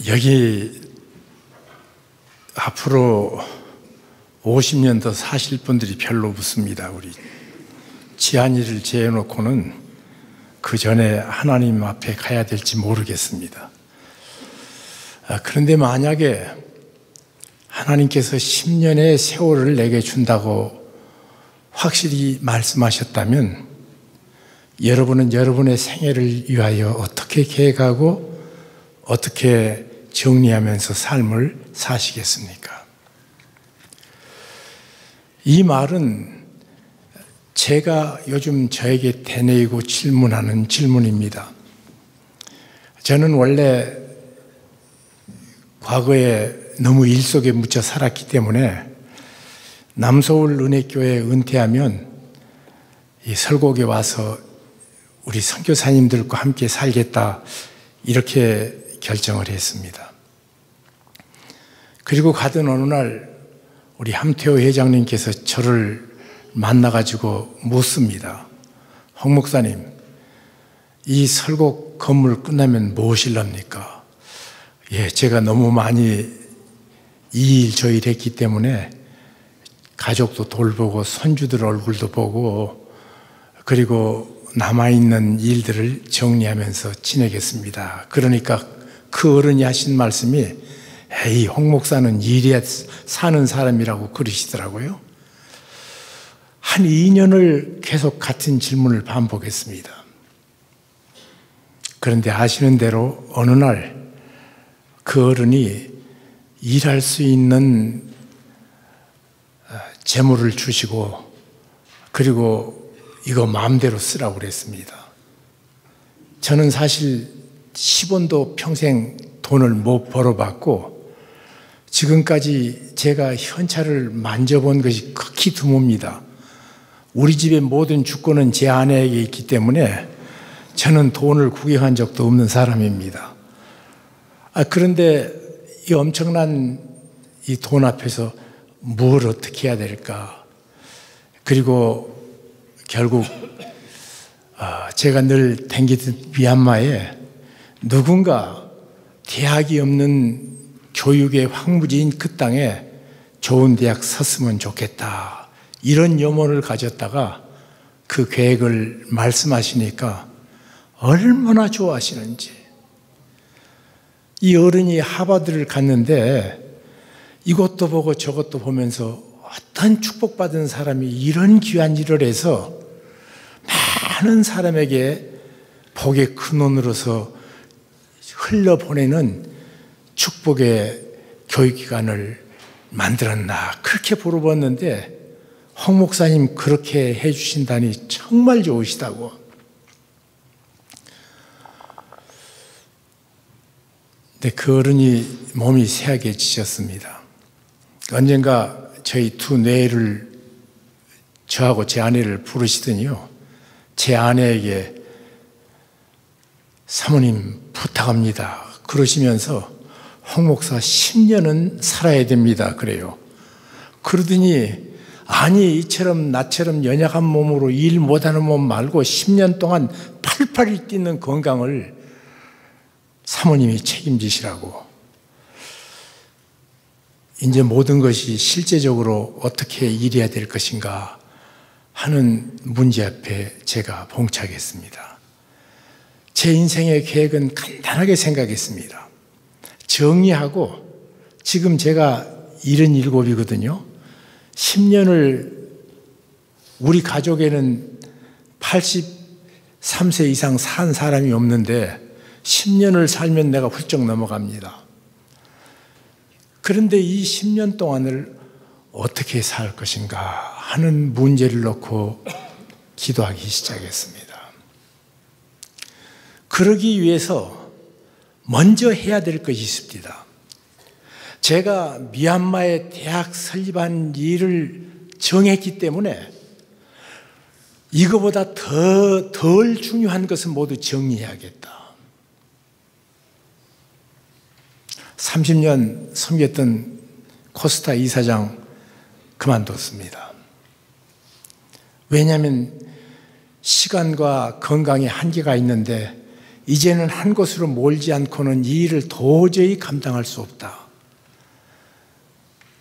여기 앞으로 50년 더 사실 분들이 별로 없습니다. 우리 지한이를 제해놓고는 그 전에 하나님 앞에 가야 될지 모르겠습니다. 그런데 만약에 하나님께서 10년의 세월을 내게 준다고 확실히 말씀하셨다면 여러분은 여러분의 생애를 위하여 어떻게 계획하고 어떻게 정리하면서 삶을 사시겠습니까? 이 말은 제가 요즘 저에게 되뇌이고 질문하는 질문입니다. 저는 원래 과거에 너무 일 속에 묻혀 살았기 때문에 남서울 은혜교회 은퇴하면 이 설곡에 와서 우리 선교사님들과 함께 살겠다 이렇게 결정을 했습니다. 그리고 가던 어느 날 우리 함태호 회장님께서 저를 만나가지고 묻습니다. 홍 목사님, 이 설곡 건물 끝나면 무엇일랍니까? 예, 제가 너무 많이 이 일 저 일 했기 때문에 가족도 돌보고 손주들 얼굴도 보고 그리고 남아있는 일들을 정리하면서 지내겠습니다. 그러니까 그 어른이 하신 말씀이 에이, 홍 목사는 일에 사는 사람이라고 그러시더라고요. 한 2년을 계속 같은 질문을 반복했습니다. 그런데 아시는 대로 어느 날 그 어른이 일할 수 있는 재물을 주시고 그리고 이거 마음대로 쓰라고 그랬습니다. 저는 사실 10원도 평생 돈을 못 벌어봤고 지금까지 제가 현찰을 만져본 것이 극히 드뭅니다. 우리 집의 모든 주권은 제 아내에게 있기 때문에 저는 돈을 구경한 적도 없는 사람입니다. 그런데 이 엄청난 이 돈 앞에서 뭘 어떻게 해야 될까? 그리고 결국 제가 늘 댕기던 미얀마에 누군가 대학이 없는 교육의 황무지인 그 땅에 좋은 대학 섰으면 좋겠다. 이런 염원을 가졌다가 그 계획을 말씀하시니까 얼마나 좋아하시는지. 이 어른이 하버드를 갔는데 이것도 보고 저것도 보면서 어떤 축복받은 사람이 이런 귀한 일을 해서 많은 사람에게 복의 근원으로서 흘려보내는 축복의 교육기관을 만들었나 그렇게 물어봤는데 홍 목사님 그렇게 해주신다니 정말 좋으시다고. 근데 그 어른이 몸이 쇠약해지셨습니다. 언젠가 저희 두 뇌를 저하고 제 아내를 부르시더니요. 제 아내에게 사모님 부탁합니다. 그러시면서 홍 목사 10년은 살아야 됩니다. 그래요. 그러더니 아니 이처럼 나처럼 연약한 몸으로 일 못하는 몸 말고 10년 동안 팔팔 뛰는 건강을 사모님이 책임지시라고. 이제 모든 것이 실제적으로 어떻게 일해야 될 것인가 하는 문제 앞에 제가 봉착했습니다. 제 인생의 계획은 간단하게 생각했습니다. 정리하고 지금 제가 77이거든요. 10년을 우리 가족에는 83세 이상 산 사람이 없는데 10년을 살면 내가 훌쩍 넘어갑니다. 그런데 이 10년 동안을 어떻게 살 것인가 하는 문제를 놓고 기도하기 시작했습니다. 그러기 위해서 먼저 해야 될 것이 있습니다. 제가 미얀마의 대학 설립한 일을 정했기 때문에 이거보다 덜 중요한 것은 모두 정리해야겠다. 30년 섬겼던 코스타 이사장 그만뒀습니다. 왜냐하면 시간과 건강에 한계가 있는데 이제는 한 곳으로 몰지 않고는 이 일을 도저히 감당할 수 없다.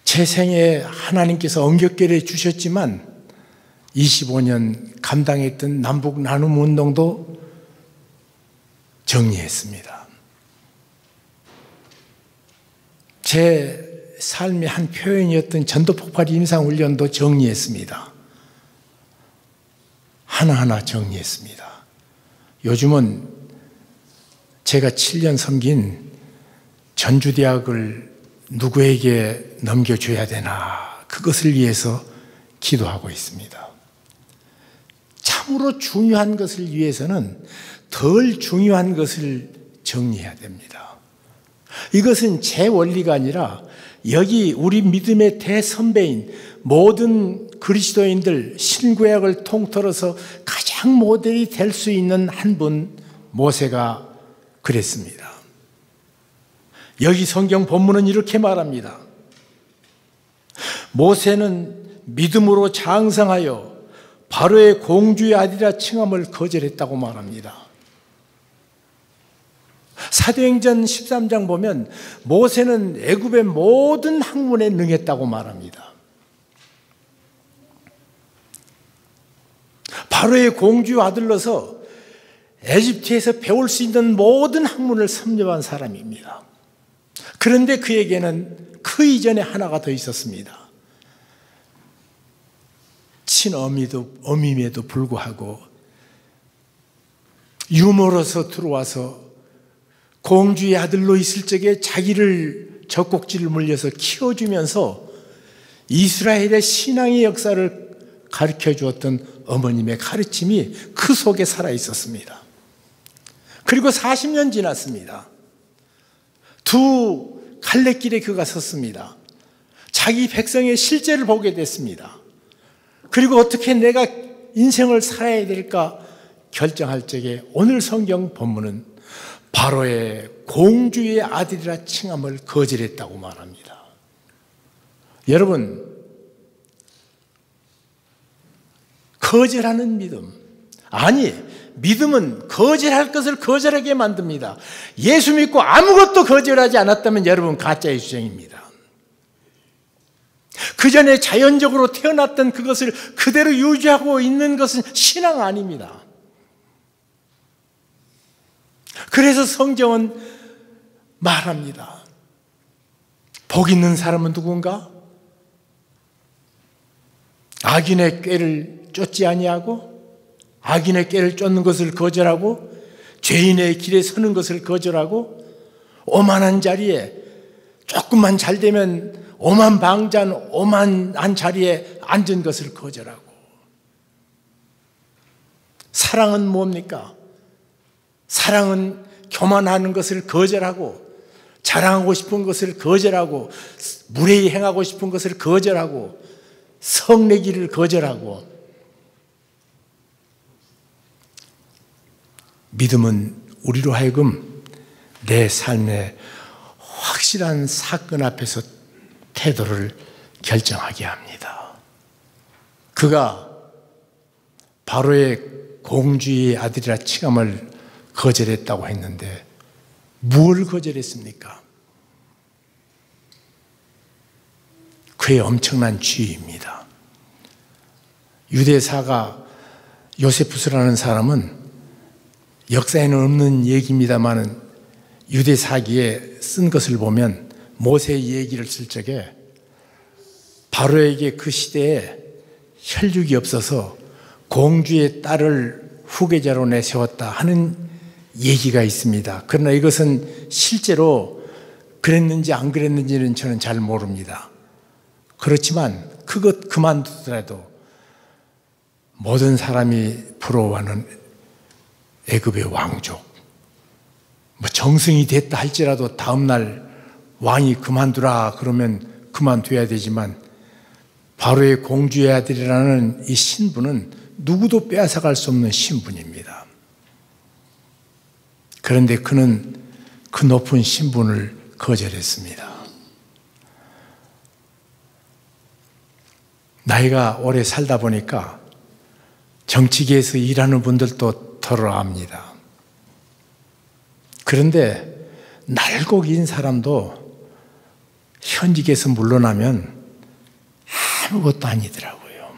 제 생에 하나님께서 엄격결에 주셨지만 25년 감당했던 남북 나눔 운동도 정리했습니다. 제 삶의 한 표현이었던 전도폭발 임상훈련도 정리했습니다. 하나하나 정리했습니다. 요즘은 제가 7년 섬긴 전주대학을 누구에게 넘겨줘야 되나, 그것을 위해서 기도하고 있습니다. 참으로 중요한 것을 위해서는 덜 중요한 것을 정리해야 됩니다. 이것은 제 원리가 아니라 여기 우리 믿음의 대선배인 모든 그리스도인들, 신구약을 통틀어서 가장 모델이 될 수 있는 한 분, 모세가 그랬습니다. 여기 성경 본문은 이렇게 말합니다. 모세는 믿음으로 장성하여 바로의 공주의 아들이라 칭함을 거절했다고 말합니다. 사도행전 13장 보면 모세는 애굽의 모든 학문에 능했다고 말합니다. 바로의 공주의 아들로서 에집트에서 배울 수 있는 모든 학문을 섭렵한 사람입니다. 그런데 그에게는 그 이전에 하나가 더 있었습니다. 친어미임에도 불구하고 유모로서 들어와서 공주의 아들로 있을 적에 자기를 젖꼭지를 물려서 키워주면서 이스라엘의 신앙의 역사를 가르쳐 주었던 어머님의 가르침이 그 속에 살아 있었습니다. 그리고 40년 지났습니다. 두 갈래길에 그가 섰습니다. 자기 백성의 실제를 보게 됐습니다. 그리고 어떻게 내가 인생을 살아야 될까 결정할 적에 오늘 성경 본문은 바로의 공주의 아들이라 칭함을 거절했다고 말합니다. 여러분, 거절하는 믿음, 아니, 믿음은 거절할 것을 거절하게 만듭니다. 예수 믿고 아무것도 거절하지 않았다면 여러분 가짜의 주장입니다. 그 전에 자연적으로 태어났던 그것을 그대로 유지하고 있는 것은 신앙 아닙니다. 그래서 성경은 말합니다. 복 있는 사람은 누군가? 악인의 꾀를 쫓지 아니하고 악인의 꾀를 쫓는 것을 거절하고 죄인의 길에 서는 것을 거절하고 오만한 자리에 조금만 잘 되면 오만방자한 오만한 자리에 앉은 것을 거절하고 사랑은 뭡니까? 사랑은 교만하는 것을 거절하고 자랑하고 싶은 것을 거절하고 무례히 행하고 싶은 것을 거절하고 성내기를 거절하고 믿음은 우리로 하여금 내 삶의 확실한 사건 앞에서 태도를 결정하게 합니다. 그가 바로의 공주의 아들이라 칭함을 거절했다고 했는데 뭘 거절했습니까? 그의 엄청난 지위입니다. 유대사가 요세푸스라는 사람은 역사에는 없는 얘기입니다만 유대사기에 쓴 것을 보면 모세의 얘기를 쓸 적에 바로에게 그 시대에 혈육이 없어서 공주의 딸을 후계자로 내세웠다 하는 얘기가 있습니다. 그러나 이것은 실제로 그랬는지 안 그랬는지는 저는 잘 모릅니다. 그렇지만 그것 그만두더라도 모든 사람이 부러워하는 애굽의 왕족, 정승이 됐다 할지라도 다음날 왕이 그만두라 그러면 그만둬야 되지만 바로의 공주의 아들이라는 이 신분은 누구도 빼앗아갈 수 없는 신분입니다. 그런데 그는 그 높은 신분을 거절했습니다. 나이가 오래 살다 보니까 정치계에서 일하는 분들도 덜어 압니다. 그런데 날고 긴 사람도 현직에서 물러나면 아무것도 아니더라고요.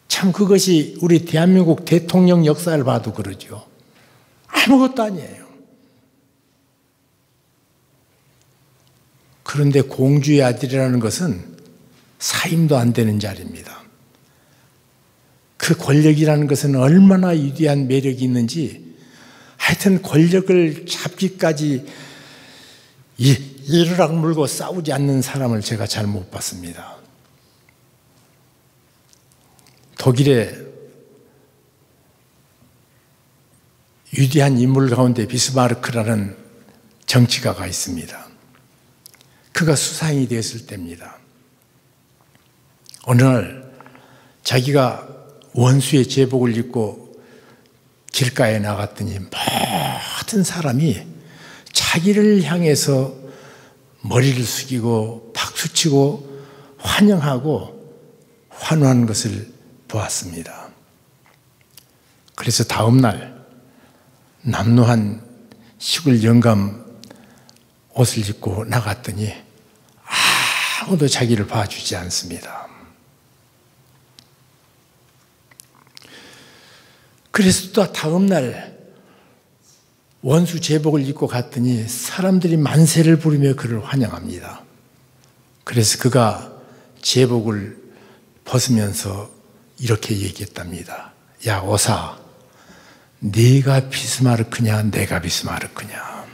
참 그것이 우리 대한민국 대통령 역사를 봐도 그러죠. 아무것도 아니에요. 그런데 공주의 아들이라는 것은 사임도 안 되는 자리입니다. 그 권력이라는 것은 얼마나 위대한 매력이 있는지, 하여튼 권력을 잡기까지 이르락 물고 싸우지 않는 사람을 제가 잘 못 봤습니다. 독일의 위대한 인물 가운데 비스마르크라는 정치가가 있습니다. 그가 수상이 되었을 때입니다. 어느 날 자기가 원수의 제복을 입고 길가에 나갔더니 모든 사람이 자기를 향해서 머리를 숙이고 박수치고 환영하고 환호하는 것을 보았습니다. 그래서 다음 날 남루한 시골 영감 옷을 입고 나갔더니 아무도 자기를 봐주지 않습니다. 그래서 또 다음 날 원수 제복을 입고 갔더니 사람들이 만세를 부르며 그를 환영합니다. 그래서 그가 제복을 벗으면서 이렇게 얘기했답니다. 야, 오사, 네가 비스마르크냐 내가 비스마르크냐.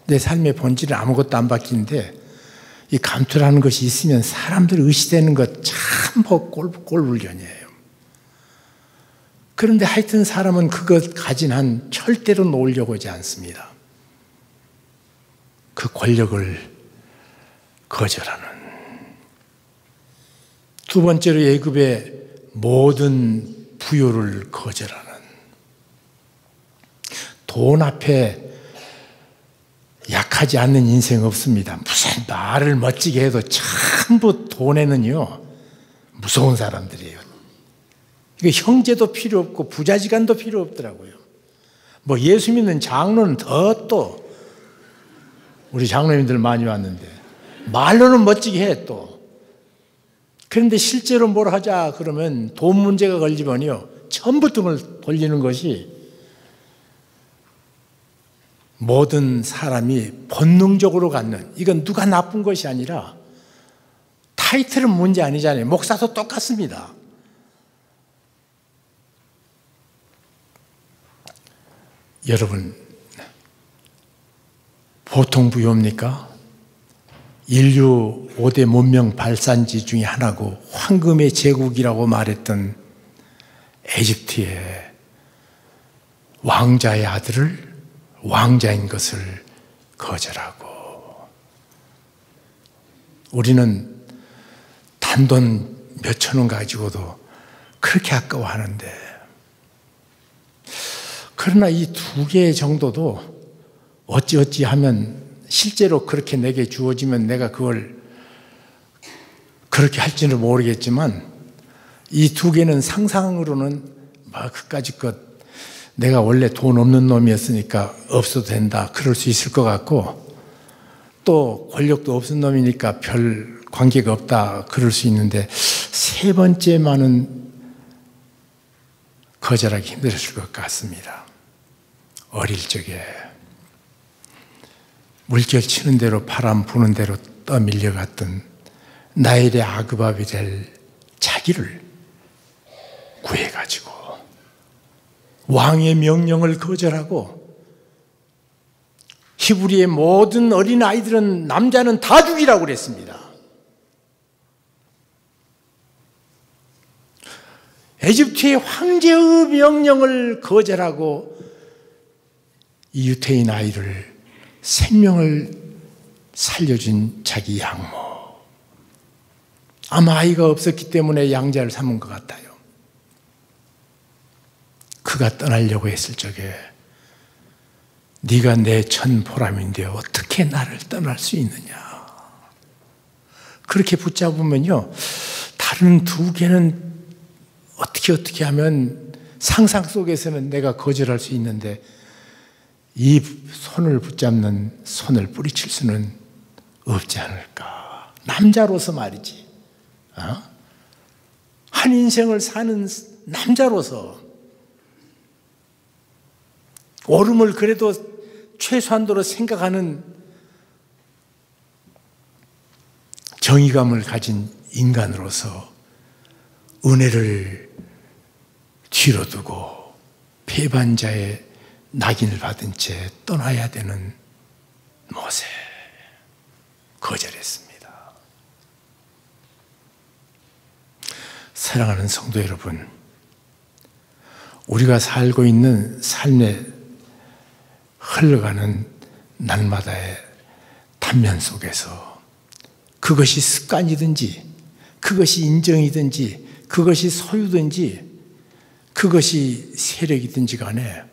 내 삶의 본질은 아무것도 안 바뀌는데 이 감투라는 것이 있으면 사람들이 의시되는 것 참 꼴불견이에요. 그런데 하여튼 사람은 그것 가진 한 절대로 놓으려고 하지 않습니다. 그 권력을 거절하는. 두 번째로 애굽의 모든 부요를 거절하는. 돈 앞에 약하지 않는 인생 없습니다. 무슨 말을 멋지게 해도 전부 돈에는요 무서운 사람들이에요. 이거 형제도 필요 없고 부자지간도 필요 없더라고요. 뭐 예수 믿는 장로는 더 또 우리 장로님들 많이 왔는데 말로는 멋지게 해 또. 그런데 실제로 뭘 하자 그러면 돈 문제가 걸리면요 전부 등을 돌리는 것이 모든 사람이 본능적으로 갖는, 이건 누가 나쁜 것이 아니라 타이틀은 문제 아니잖아요. 목사도 똑같습니다. 여러분, 보통 부유입니까? 인류 5대 문명 발산지 중에 하나고 황금의 제국이라고 말했던 에집트의 왕자의 아들을 왕자인 것을 거절하고, 우리는 단돈 몇천 원 가지고도 그렇게 아까워하는데, 그러나 이 두 개 정도도 어찌어찌 하면 실제로 그렇게 내게 주어지면 내가 그걸 그렇게 할지는 모르겠지만 이 두 개는 상상으로는 막 그까짓 것 내가 원래 돈 없는 놈이었으니까 없어도 된다 그럴 수 있을 것 같고, 또 권력도 없은 놈이니까 별 관계가 없다 그럴 수 있는데, 세 번째만은 거절하기 힘들었을 것 같습니다. 어릴 적에 물결 치는 대로 바람 부는 대로 떠밀려갔던 나일의 아그밥이 될 자기를 구해가지고 왕의 명령을 거절하고, 히브리의 모든 어린 아이들은 남자는 다 죽이라고 그랬습니다. 에집트의 황제의 명령을 거절하고 이 유태인 아이를 생명을 살려준 자기 양모. 아마 아이가 없었기 때문에 양자를 삼은 것 같아요. 그가 떠나려고 했을 적에 네가 내 천 보람인데 어떻게 나를 떠날 수 있느냐. 그렇게 붙잡으면요 다른 두 개는 어떻게 하면 상상 속에서는 내가 거절할 수 있는데 이 손을 붙잡는 손을 뿌리칠 수는 없지 않을까. 남자로서 말이지. 한 인생을 사는 남자로서 옳음을 그래도 최소한도로 생각하는 정의감을 가진 인간으로서 은혜를 뒤로 두고 배반자의 낙인을 받은 채 떠나야 되는 모세, 거절했습니다. 사랑하는 성도 여러분, 우리가 살고 있는 삶에 흘러가는 날마다의 단면 속에서 그것이 습관이든지 그것이 인정이든지 그것이 소유든지 그것이 세력이든지 간에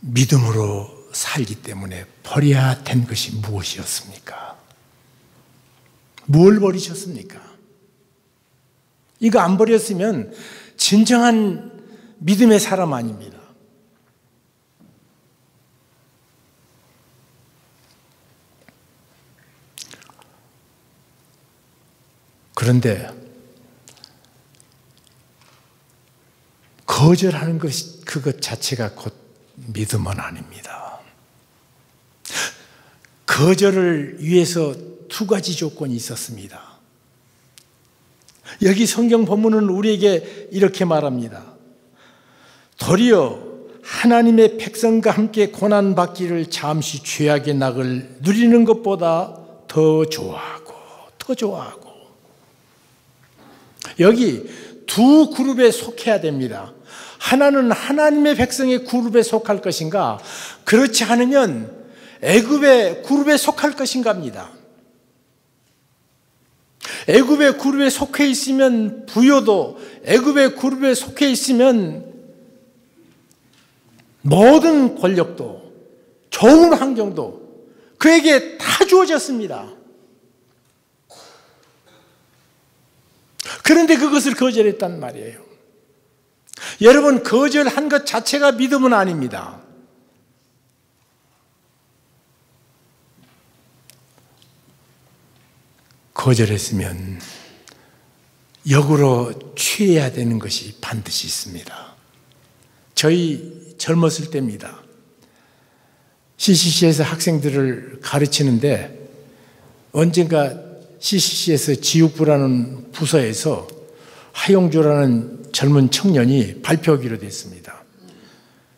믿음으로 살기 때문에 버려야 된 것이 무엇이었습니까? 뭘 버리셨습니까? 이거 안 버렸으면 진정한 믿음의 사람 아닙니다. 그런데 거절하는 것이 그것 자체가 곧 믿음은 아닙니다. 거절을 위해서 두 가지 조건이 있었습니다. 여기 성경 본문은 우리에게 이렇게 말합니다. 도리어 하나님의 백성과 함께 고난받기를 잠시 죄악의 낙을 누리는 것보다 더 좋아하고 여기 두 그룹에 속해야 됩니다. 하나는 하나님의 백성의 그룹에 속할 것인가, 그렇지 않으면 애굽의 그룹에 속할 것인가 합니다. 애굽의 그룹에 속해 있으면 부여도, 애굽의 그룹에 속해 있으면 모든 권력도, 좋은 환경도 그에게 다 주어졌습니다. 그런데 그것을 거절했단 말이에요. 여러분, 거절한 것 자체가 믿음은 아닙니다. 거절했으면 역으로 취해야 되는 것이 반드시 있습니다. 저희 젊었을 때입니다. CCC에서 학생들을 가르치는데 언젠가 CCC에서 지육부라는 부서에서 하용조라는 젊은 청년이 발표하기로 됐습니다.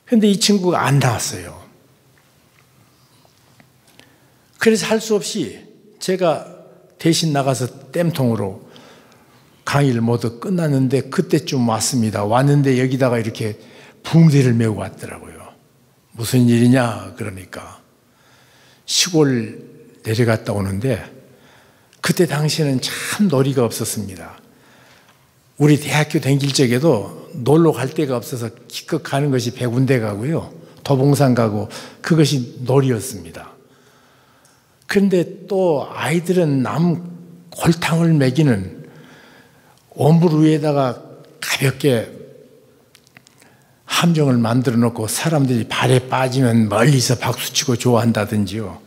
그런데 이 친구가 안 나왔어요. 그래서 할 수 없이 제가 대신 나가서 땜통으로 강의를 모두 끝났는데 그때쯤 왔습니다. 왔는데 여기다가 이렇게 붕대를 메고 왔더라고요. 무슨 일이냐 그러니까 시골 내려갔다 오는데 그때 당시에는 참 놀이가 없었습니다. 우리 대학교 다닐 적에도 놀러 갈 데가 없어서 기껏 가는 것이 백운대 가고요, 도봉산 가고, 그것이 놀이였습니다. 그런데 또 아이들은 남 골탕을 먹이는 오물 위에다가 가볍게 함정을 만들어 놓고 사람들이 발에 빠지면 멀리서 박수치고 좋아한다든지요.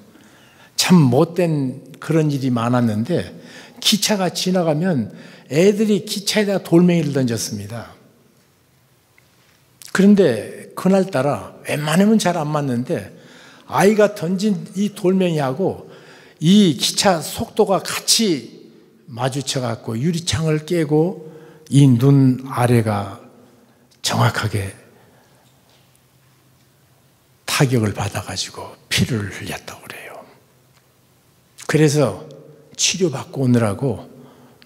참 못된 그런 일이 많았는데 기차가 지나가면 애들이 기차에다 돌멩이를 던졌습니다. 그런데 그날따라 웬만하면 잘 안 맞는데 아이가 던진 이 돌멩이하고 이 기차 속도가 같이 마주쳐갖고 유리창을 깨고 이 눈 아래가 정확하게 타격을 받아가지고 피를 흘렸다고 그래요. 그래서 치료받고 오느라고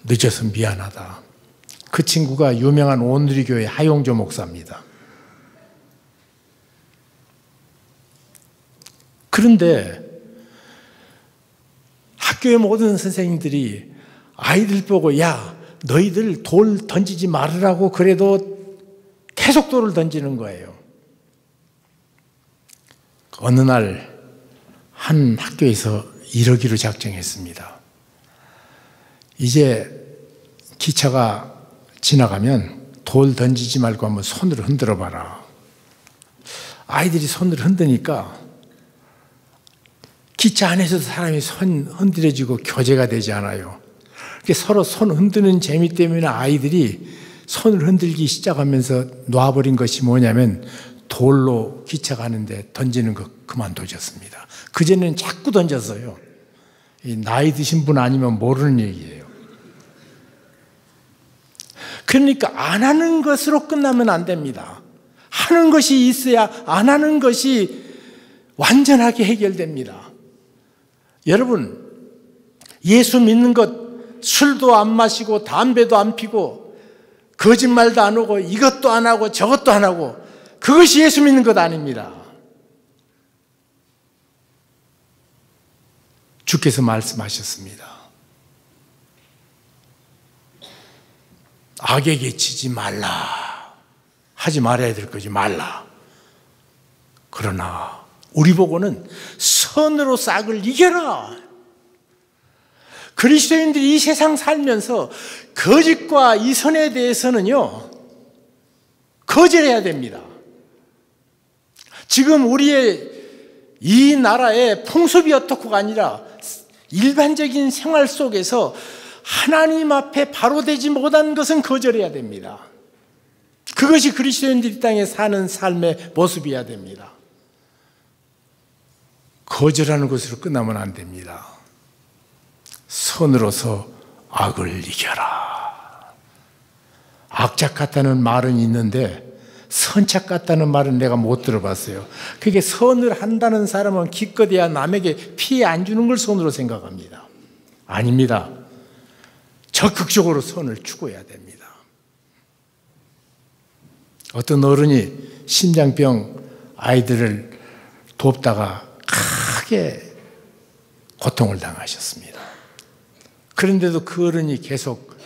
늦어서 미안하다. 그 친구가 유명한 온누리교회 하용조 목사입니다. 그런데 학교의 모든 선생님들이 아이들 보고 야, 너희들 돌 던지지 말으라고 그래도 계속 돌을 던지는 거예요. 어느 날 한 학교에서 이러기로 작정했습니다. 이제 기차가 지나가면 돌 던지지 말고 한번 손으로 흔들어 봐라. 아이들이 손을 흔드니까 기차 안에서도 사람이 손 흔들어지고 교제가 되지 않아요. 서로 손 흔드는 재미 때문에 아이들이 손을 흔들기 시작하면서 놔버린 것이 뭐냐면 돌로 기차 가는데 던지는 거 그만둬졌습니다. 그전에는 자꾸 던졌어요. 나이 드신 분 아니면 모르는 얘기예요. 그러니까 안 하는 것으로 끝나면 안 됩니다. 하는 것이 있어야 안 하는 것이 완전하게 해결됩니다. 여러분, 예수 믿는 것, 술도 안 마시고 담배도 안 피고 거짓말도 안 하고 이것도 안 하고 저것도 안 하고 그것이 예수 믿는 것 아닙니다. 주께서 말씀하셨습니다. 악에게 치지 말라. 하지 말아야 될 거지 말라. 그러나 우리 보고는 선으로 싹을 이겨라. 그리스도인들이 이 세상 살면서 거짓과 이선에 대해서는요, 거절해야 됩니다. 지금 우리의 이 나라의 풍습이 어떻고가 아니라 일반적인 생활 속에서 하나님 앞에 바로 되지 못한 것은 거절해야 됩니다. 그것이 그리스도인들이 땅에 사는 삶의 모습이어야 됩니다. 거절하는 것으로 끝나면 안 됩니다. 선으로서 악을 이겨라. 악착 같다는 말은 있는데 선착 같다는 말은 내가 못 들어봤어요. 그게 선을 한다는 사람은 기껏해야 남에게 피해 안 주는 걸 선으로 생각합니다. 아닙니다. 적극적으로 선을 추구해야 됩니다. 어떤 어른이 심장병 아이들을 돕다가 크게 고통을 당하셨습니다. 그런데도 그 어른이 계속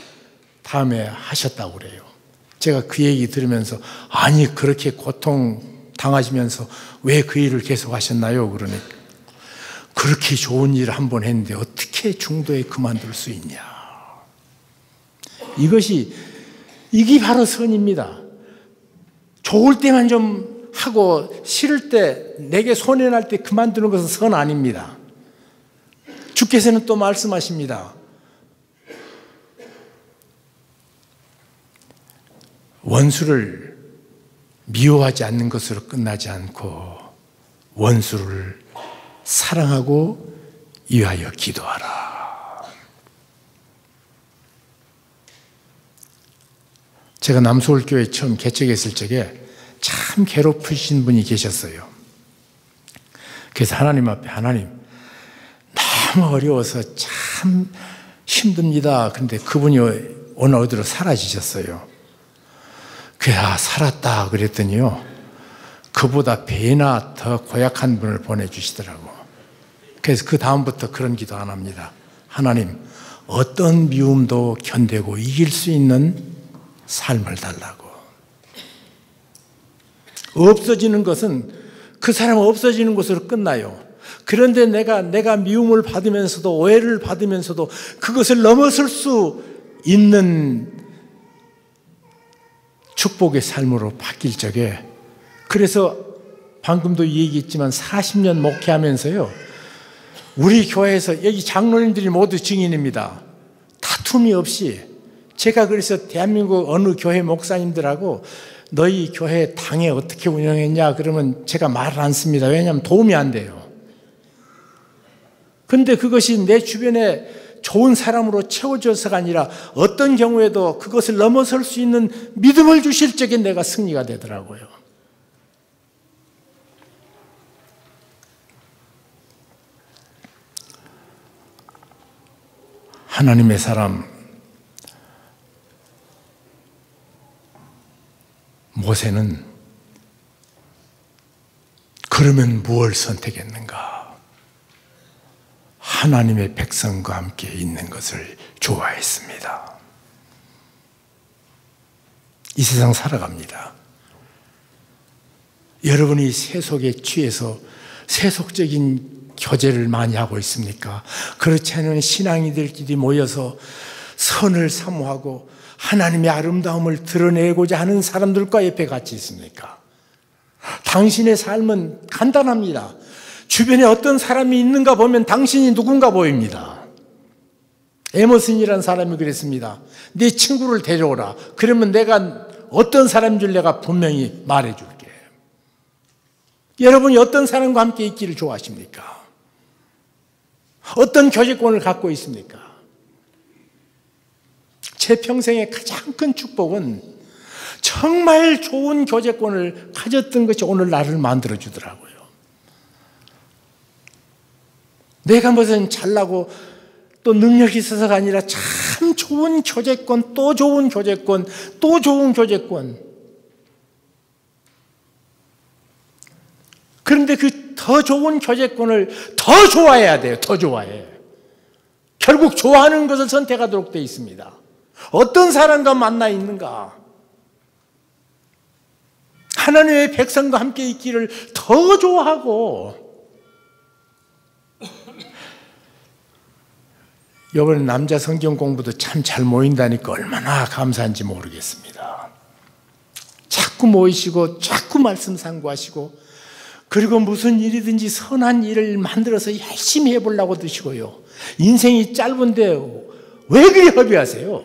다음에 하셨다고 그래요. 제가 그 얘기 들으면서 아니 그렇게 고통 당하시면서 왜 그 일을 계속 하셨나요? 그러니까 그렇게 좋은 일을 한 번 했는데 어떻게 중도에 그만둘 수 있냐. 이게 바로 선입니다. 좋을 때만 좀 하고 싫을 때 내게 손해날 때 그만두는 것은 선 아닙니다. 주께서는 또 말씀하십니다. 원수를 미워하지 않는 것으로 끝나지 않고 원수를 사랑하고 위하여 기도하라. 제가 남서울교회 처음 개척했을 적에 참 괴롭히신 분이 계셨어요. 그래서 하나님 앞에 하나님 너무 어려워서 참 힘듭니다. 그런데 그분이 어느 어디로 사라지셨어요. 그래야 살았다 그랬더니요, 그보다 배나 더 고약한 분을 보내주시더라고. 그래서 그 다음부터 그런 기도 안 합니다. 하나님 어떤 미움도 견디고 이길 수 있는 삶을 달라고. 없어지는 것은 그 사람 없어지는 것으로 끝나요. 그런데 내가 미움을 받으면서도 오해를 받으면서도 그것을 넘어설 수 있는 축복의 삶으로 바뀔 적에, 그래서 방금도 얘기했지만 40년 목회하면서요, 우리 교회에서 여기 장로님들이 모두 증인입니다. 다툼이 없이 제가 그래서 대한민국 어느 교회 목사님들하고 너희 교회 당회 어떻게 운영했냐 그러면 제가 말을 안 씁니다. 왜냐하면 도움이 안 돼요. 근데 그것이 내 주변에 좋은 사람으로 채워져서가 아니라 어떤 경우에도 그것을 넘어설 수 있는 믿음을 주실 적에 내가 승리가 되더라고요. 하나님의 사람 모세는 그러면 무엇을 선택했는가? 하나님의 백성과 함께 있는 것을 좋아했습니다. 이 세상 살아갑니다. 여러분이 세속에 취해서 세속적인 교제를 많이 하고 있습니까? 그렇지 않으면 신앙이들끼리 모여서 선을 사모하고 하나님의 아름다움을 드러내고자 하는 사람들과 옆에 같이 있습니까? 당신의 삶은 간단합니다. 주변에 어떤 사람이 있는가 보면 당신이 누군가 보입니다. 에머슨이라는 사람이 그랬습니다. 네 친구를 데려오라. 그러면 내가 어떤 사람인 줄 내가 분명히 말해줄게. 여러분이 어떤 사람과 함께 있기를 좋아하십니까? 어떤 교제권을 갖고 있습니까? 제 평생의 가장 큰 축복은 정말 좋은 교제권을 가졌던 것이 오늘 나를 만들어주더라고요. 내가 무슨 잘나고 또 능력이 있어서가 아니라 참 좋은 교제권, 또 좋은 교제권, 또 좋은 교제권. 그런데 그 더 좋은 교제권을 더 좋아해야 돼요. 더 좋아해. 결국 좋아하는 것을 선택하도록 되어 있습니다. 어떤 사람과 만나 있는가? 하나님의 백성과 함께 있기를 더 좋아하고, 이번에 남자 성경 공부도 참 잘 모인다니까 얼마나 감사한지 모르겠습니다. 자꾸 모이시고 자꾸 말씀 상고하시고, 그리고 무슨 일이든지 선한 일을 만들어서 열심히 해보려고 드시고요. 인생이 짧은데 왜 그리 허비하세요?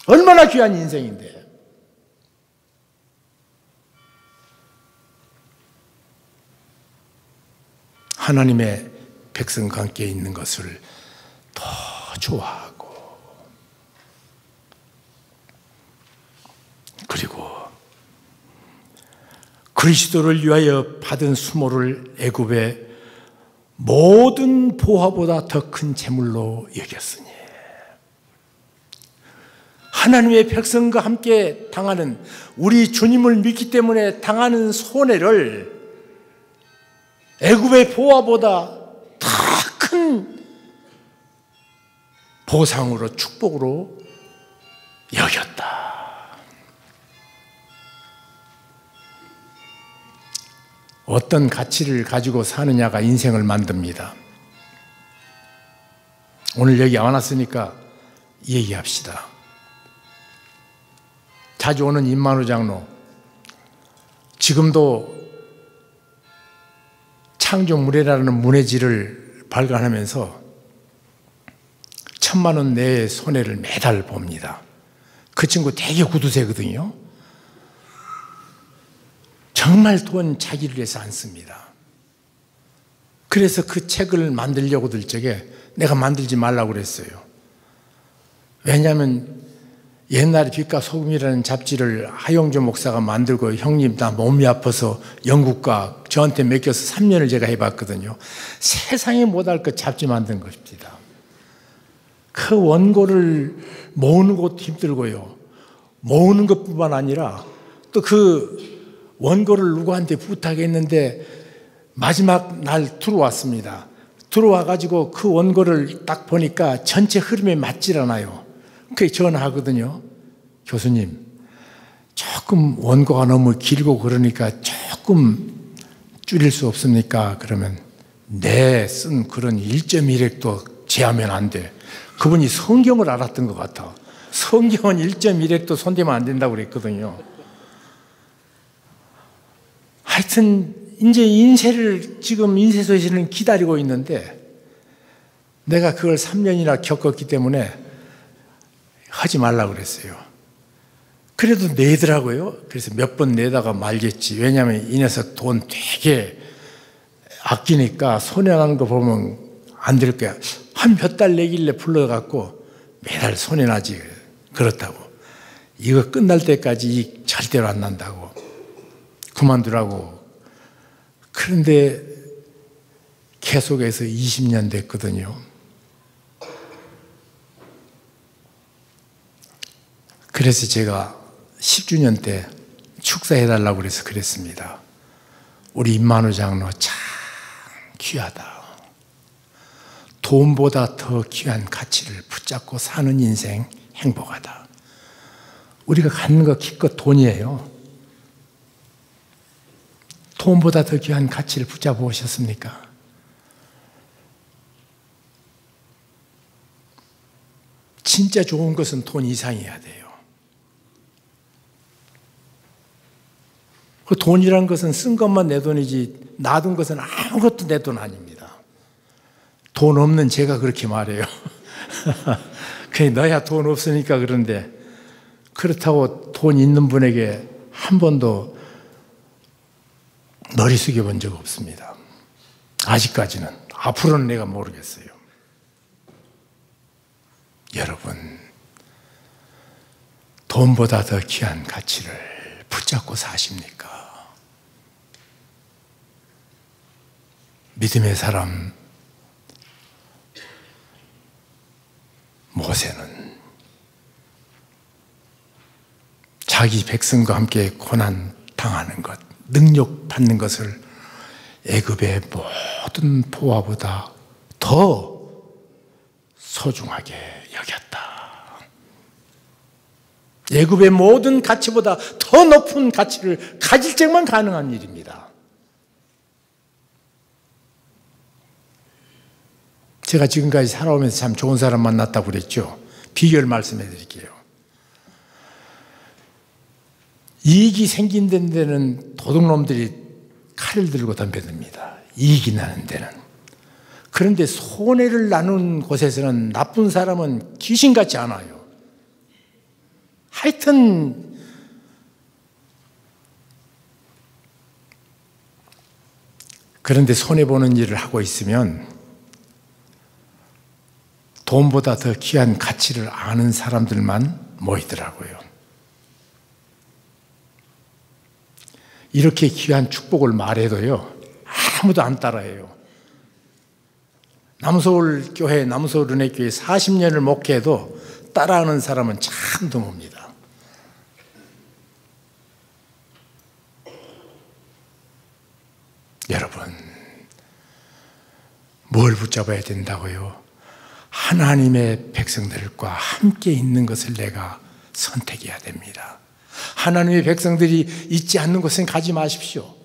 얼마나 귀한 인생인데. 하나님의 백성과 함께 있는 것을 더 좋아하고, 그리고 그리스도를 위하여 받은 수모를 애굽의 모든 보화보다 더 큰 재물로 여겼으니, 하나님의 백성과 함께 당하는, 우리 주님을 믿기 때문에 당하는 손해를 애굽의 보화보다 더 큰 보상으로, 축복으로 여겼다. 어떤 가치를 가지고 사느냐가 인생을 만듭니다. 오늘 여기 와놨으니까 얘기합시다. 자주 오는 임만우 장로, 지금도 창조문해라는 문해지를 발간하면서 1,000만 원 내의 손해를 매달 봅니다. 그 친구 되게 구두쇠거든요. 정말 돈 자기를 위해서 안 씁니다. 그래서 그 책을 만들려고 들 적에 내가 만들지 말라고 그랬어요. 왜냐하면 옛날에 빛과 소금이라는 잡지를 하용조 목사가 만들고, 형님 나 몸이 아파서 영국과 저한테 맡겨서 3년을 제가 해봤거든요. 세상에 못할 것 잡지 만든 것입니다. 그 원고를 모으는 것도 힘들고요. 모으는 것뿐만 아니라 또 그 원고를 누구한테 부탁했는데 마지막 날 들어왔습니다. 들어와가지고 그 원고를 딱 보니까 전체 흐름에 맞질 않아요. 그게 전화하거든요. 교수님, 조금 원고가 너무 길고 그러니까 조금 줄일 수 없습니까? 그러면 내 쓴 글은 1.1획도 제하면 안 돼. 그분이 성경을 알았던 것 같아. 성경은 1.1획도 손대면 안 된다고 그랬거든요. 하여튼 이제 인쇄를 지금 인쇄소에서는 기다리고 있는데, 내가 그걸 3년이나 겪었기 때문에 하지 말라고 그랬어요. 그래도 내더라고요. 그래서 몇 번 내다가 말겠지. 왜냐하면 이 녀석 돈 되게 아끼니까 손해나는 거 보면 안 될 거야. 한 몇 달 내길래 불러갖고 매달 손해나지. 그렇다고. 이거 끝날 때까지 이익 절대로 안 난다고. 그만두라고. 그런데 계속해서 20년 됐거든요. 그래서 제가 10주년 때 축사해달라고 그래서 그랬습니다. 우리 임만우 장로 참 귀하다. 돈보다 더 귀한 가치를 붙잡고 사는 인생 행복하다. 우리가 갖는 거 기껏 돈이에요. 돈보다 더 귀한 가치를 붙잡아 오셨습니까? 진짜 좋은 것은 돈 이상이어야 돼요. 그 돈이란 것은 쓴 것만 내 돈이지 놔둔 것은 아무것도 내 돈 아닙니다. 돈 없는 제가 그렇게 말해요. 그냥 너야 돈 없으니까 그런데, 그렇다고 돈 있는 분에게 한 번도 머리 숙여 본 적 없습니다. 아직까지는. 앞으로는 내가 모르겠어요. 여러분, 돈보다 더 귀한 가치를 붙잡고 사십니까? 믿음의 사람 모세는 자기 백성과 함께 고난 당하는 것, 능력 받는 것을 애굽의 모든 보화보다 더 소중하게 여겼다. 애굽의 모든 가치보다 더 높은 가치를 가질 적만 가능한 일입니다. 제가 지금까지 살아오면서 참 좋은 사람 만났다고 그랬죠. 비결 말씀해 드릴게요. 이익이 생긴 데는 도둑놈들이 칼을 들고 덤벼듭니다. 이익이 나는 데는. 그런데 손해를 나눈 곳에서는 나쁜 사람은 귀신같지 않아요. 하여튼 그런데 손해보는 일을 하고 있으면 돈보다 더 귀한 가치를 아는 사람들만 모이더라고요. 이렇게 귀한 축복을 말해도요, 아무도 안 따라해요. 남서울 교회, 남서울 은혜교회 40년을 목회해도 따라하는 사람은 참 드뭅니다. 여러분, 뭘 붙잡아야 된다고요? 하나님의 백성들과 함께 있는 것을 내가 선택해야 됩니다. 하나님의 백성들이 있지 않는 곳엔 가지 마십시오.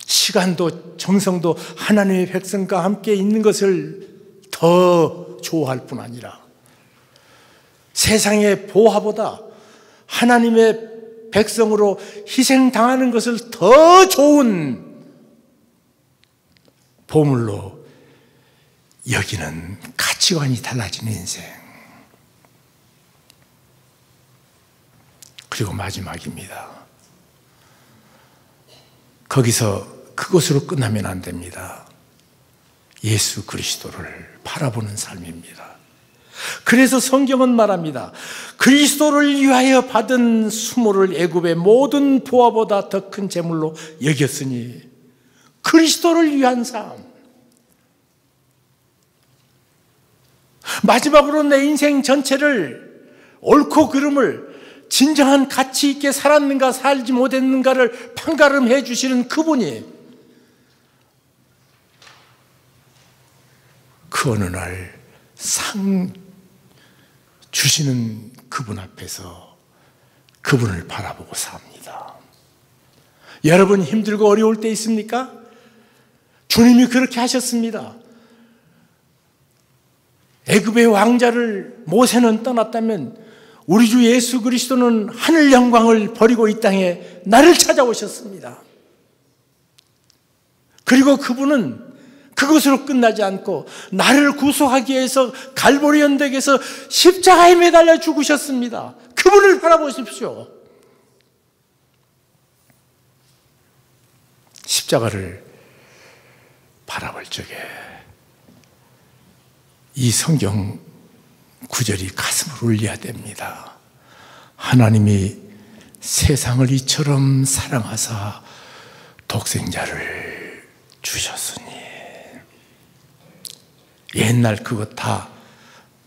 시간도 정성도 하나님의 백성과 함께 있는 것을 더 좋아할 뿐 아니라 세상의 보화보다 하나님의 백성으로 희생당하는 것을 더 좋은 보물로 여기는 가치관이 달라지는 인생. 그리고 마지막입니다. 거기서 그것으로 끝나면 안 됩니다. 예수 그리스도를 바라보는 삶입니다. 그래서 성경은 말합니다. 그리스도를 위하여 받은 수모를 애굽의 모든 보화보다 더 큰 재물로 여겼으니 그리스도를 위한 삶. 마지막으로 내 인생 전체를 옳고 그름을 진정한 가치 있게 살았는가 살지 못했는가를 판가름해 주시는 그분이 그 어느 날 상 주시는 그분 앞에서 그분을 바라보고 삽니다. 여러분 힘들고 어려울 때 있습니까? 주님이 그렇게 하셨습니다. 애굽의 왕자를 모세는 떠났다면 우리 주 예수 그리스도는 하늘 영광을 버리고 이 땅에 나를 찾아오셨습니다. 그리고 그분은 그것으로 끝나지 않고 나를 구속하기 위해서 갈보리 언덕에서 십자가에 매달려 죽으셨습니다. 그분을 바라보십시오. 십자가를 바라볼 적에 이 성경 구절이 가슴을 울려야 됩니다. 하나님이 세상을 이처럼 사랑하사 독생자를 주셨으니. 옛날 그거 다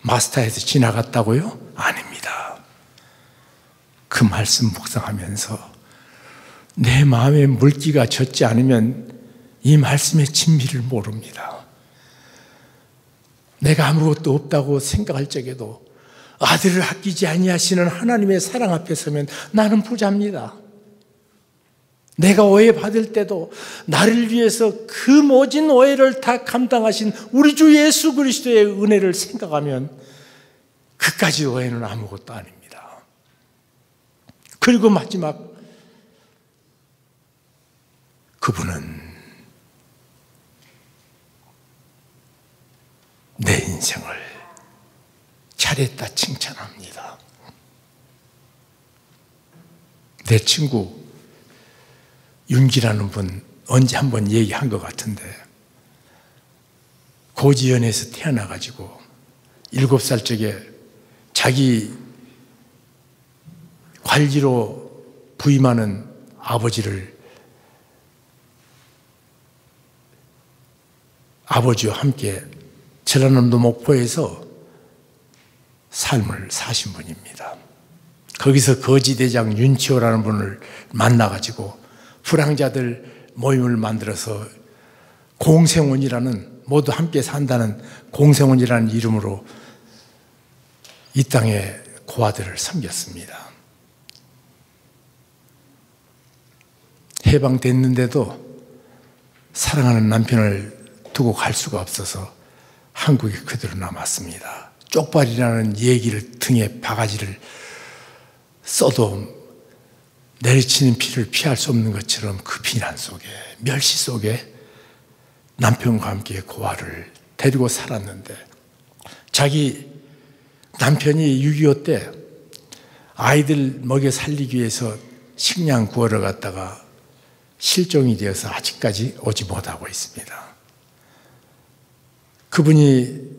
마스터해서 지나갔다고요? 아닙니다. 그 말씀 묵상하면서 내 마음에 물기가 젖지 않으면 이 말씀의 진미를 모릅니다. 내가 아무것도 없다고 생각할 적에도 아들을 아끼지 아니하시는 하나님의 사랑 앞에 서면 나는 부자입니다. 내가 오해받을 때도 나를 위해서 그 모진 오해를 다 감당하신 우리 주 예수 그리스도의 은혜를 생각하면 그까지 오해는 아무것도 아닙니다. 그리고 마지막, 그분은 내 인생을 잘했다 칭찬합니다. 내 친구 윤기라는 분 언제 한번 얘기한 것 같은데, 고지연에서 태어나가지고 7살 적에 자기 관리로 부임하는 아버지와 함께 전라남도 목포에서 삶을 사신 분입니다. 거기서 거지대장 윤치호라는 분을 만나가지고 불황자들 모임을 만들어서 공생원이라는, 모두 함께 산다는 공생원이라는 이름으로 이 땅에 고아들을 섬겼습니다. 해방됐는데도 사랑하는 남편을 두고 갈 수가 없어서 한국에 그대로 남았습니다. 쪽발이라는 얘기를 등에 바가지를 써도 내리치는 피를 피할 수 없는 것처럼 그 비난 속에, 멸시 속에 남편과 함께 고아를 데리고 살았는데, 자기 남편이 6.25 때 아이들 먹여 살리기 위해서 식량 구하러 갔다가 실종이 되어서 아직까지 오지 못하고 있습니다. 그분이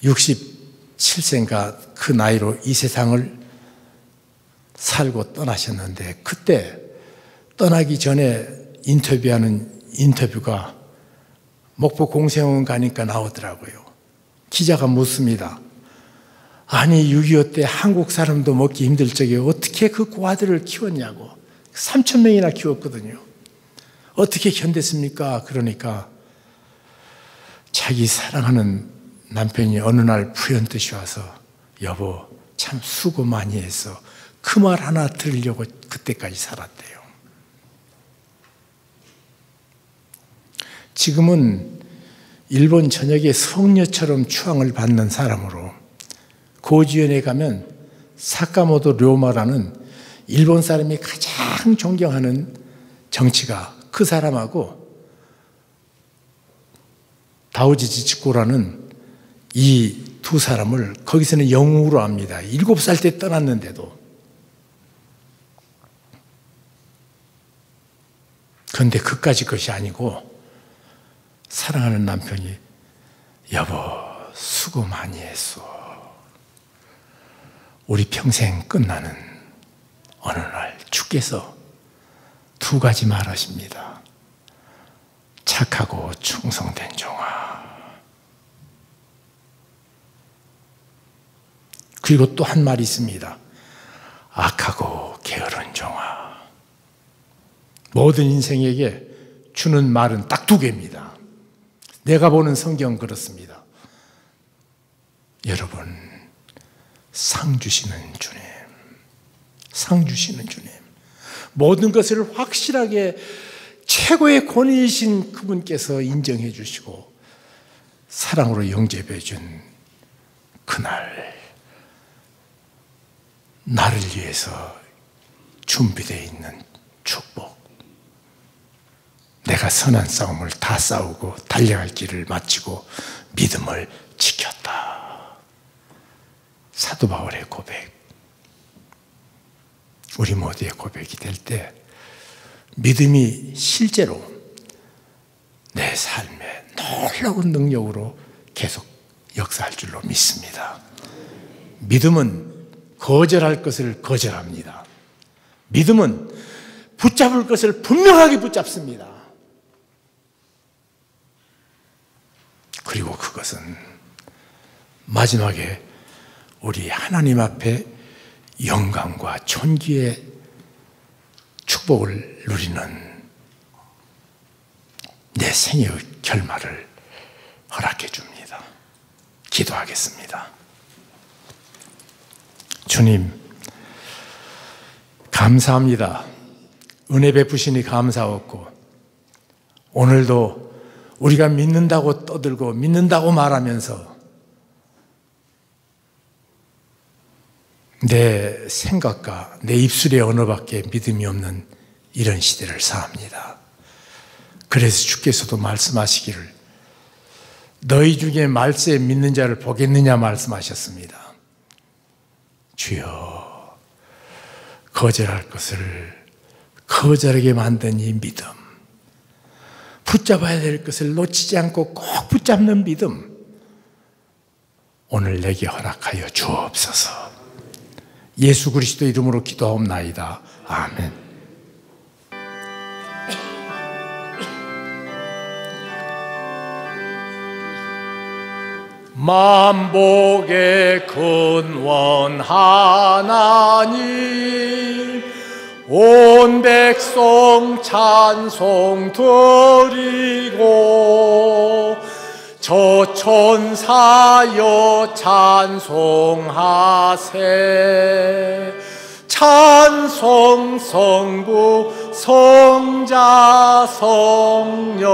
67세인가 그 나이로 이 세상을 살고 떠나셨는데, 그때 떠나기 전에 인터뷰하는 인터뷰가 목포 공생원 가니까 나오더라고요. 기자가 묻습니다. 아니 6.25 때 한국 사람도 먹기 힘들 적에 어떻게 그 고아들을 키웠냐고. 3,000명이나 키웠거든요. 어떻게 견뎠습니까? 그러니까 자기 사랑하는 남편이 어느 날 불현듯이 와서 여보 참 수고 많이 했어. 그 말 하나 들으려고 그때까지 살았대요. 지금은 일본 전역에 성녀처럼 추앙을 받는 사람으로, 고지연에 가면 사카모토 료마라는 일본 사람이 가장 존경하는 정치가, 그 사람하고 다오지 지치코라는 이 두 사람을 거기서는 영웅으로 합니다. 7살 때 떠났는데도. 그런데 그까지 것이 아니고 사랑하는 남편이 여보 수고 많이 했어. 우리 평생 끝나는 어느 날 주께서 2가지 말하십니다. 착하고 충성된 종아. 그리고 또 한 말이 있습니다. 악하고 게으른 종아. 모든 인생에게 주는 말은 딱 2개입니다. 내가 보는 성경 그렇습니다. 여러분, 상 주시는 주님, 상 주시는 주님, 모든 것을 확실하게 최고의 권위이신 그분께서 인정해 주시고 사랑으로 영접해 준 그날, 나를 위해서 준비되어 있는 축복, 내가 선한 싸움을 다 싸우고 달려갈 길을 마치고 믿음을 지켰다. 사도 바울의 고백, 우리 모두의 고백이 될 때 믿음이 실제로 내 삶에 놀라운 능력으로 계속 역사할 줄로 믿습니다. 믿음은 거절할 것을 거절합니다. 믿음은 붙잡을 것을 분명하게 붙잡습니다. 그리고 그것은 마지막에 우리 하나님 앞에 영광과 존귀의 축복을 누리는 내 생애의 결말을 허락해 줍니다. 기도하겠습니다. 주님, 감사합니다. 은혜 베푸시니 감사하고, 오늘도 우리가 믿는다고 떠들고 믿는다고 말하면서 내 생각과 내 입술의 언어밖에 믿음이 없는 이런 시대를 사합니다. 그래서 주께서도 말씀하시기를 너희 중에 말세에 믿는 자를 보겠느냐 말씀하셨습니다. 주여, 거절할 것을 거절하게 만든 이 믿음, 붙잡아야 될 것을 놓치지 않고 꼭 붙잡는 믿음, 오늘 내게 허락하여 주옵소서. 예수 그리스도 이름으로 기도하옵나이다. 아멘. 만복의 근원 하나님, 온 백성 찬송 드리고 저 천사여 찬송하세. 찬송 성부 성자 성령.